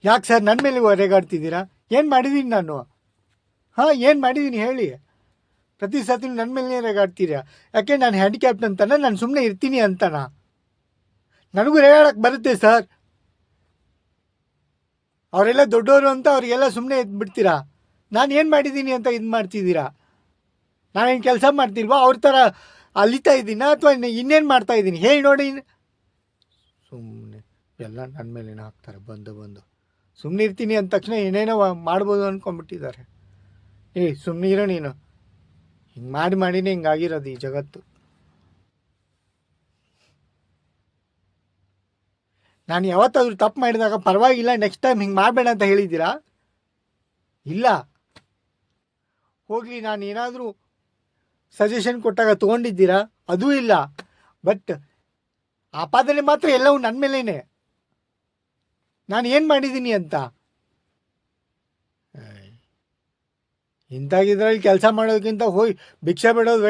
ಯಾಕೆ ಸರ್ ನನ್ನ ಮೇಲೆ ರೇಗಾಡ್ತಿದ್ದೀರಾ? ಏನು ಮಾಡಿದ್ದೀನಿ ನಾನು? ಹಾಂ, ಏನು ಮಾಡಿದ್ದೀನಿ ಹೇಳಿ? ಪ್ರತಿ ಸತಿ ನನ್ನ ಮೇಲೆ ರೇಗಾಡ್ತೀರಾ? ಯಾಕೆ ನಾನು ಹ್ಯಾಂಡಿಕ್ಯಾಪ್ಟ್ ಅಂತಾನ? ನಾನು ಸುಮ್ಮನೆ ಇರ್ತೀನಿ ಅಂತಾನ? ನನಗೂ ರೇಗಾಡಕ್ಕೆ ಬರುತ್ತೆ ಸರ್. ಅವರೆಲ್ಲ ದೊಡ್ಡವರು ಅಂತ ಅವರಿಗೆಲ್ಲ ಸುಮ್ಮನೆ ಬಿಡ್ತೀರಾ? ನಾನು ಏನು ಮಾಡಿದ್ದೀನಿ ಅಂತ ಇದು ಮಾಡ್ತಿದ್ದೀರಾ? ನಾನೇನು ಕೆಲಸ ಮಾಡ್ತಿಲ್ವಾ? ಅವ್ರ ಥರ ಅಲಿತಾ ಇದ್ದೀನಾ ಅಥವಾ ಇನ್ನೇನು ಮಾಡ್ತಾ ಇದ್ದೀನಿ ಹೇಳಿ ನೋಡಿ. ಸುಮ್ಮನೆ ಎಲ್ಲ ನನ್ನ ಮೇಲೇನೆ ಹಾಕ್ತಾರೆ ಬಂದು ಸುಮ್ಮನೆ ಇರ್ತೀನಿ ಅಂದ ತಕ್ಷಣ ಏನೇನೋ ಮಾಡ್ಬೋದು ಅಂದ್ಕೊಂಡ್ಬಿಟ್ಟಿದ್ದಾರೆ. ಸುಮ್ಮನೆ ಇರೋ ನೀನು. ಹಿಂಗೆ ಮಾಡಿನೇ ಹಿಂಗಾಗಿರೋದು ಈ ಜಗತ್ತು. ನಾನು ಯಾವತ್ತಾದ್ರೂ ತಪ್ಪು ಮಾಡಿದಾಗ ಪರವಾಗಿಲ್ಲ ನೆಕ್ಸ್ಟ್ ಟೈಮ್ ಹಿಂಗೆ ಮಾಡಬೇಡ ಅಂತ ಹೇಳಿದ್ದೀರಾ? ಇಲ್ಲ. ಹೋಗಲಿ, ನಾನು ಏನಾದರೂ ಸಜೆಷನ್ ಕೊಟ್ಟಾಗ ತೊಗೊಂಡಿದ್ದೀರಾ? ಅದೂ ಇಲ್ಲ. ಬಟ್ ಆಪಾದನೆ ಮಾತ್ರ ಎಲ್ಲವೂ ನನ್ನ ಮೇಲೇನೆ. ನಾನು ಏನು ಮಾಡಿದ್ದೀನಿ ಅಂತ? ಇಂಥಾಗಿದ್ರಲ್ಲಿ ಕೆಲಸ ಮಾಡೋದಕ್ಕಿಂತ ಹೋಗಿ ಭಿಕ್ಷೆ ಬಿಡೋದು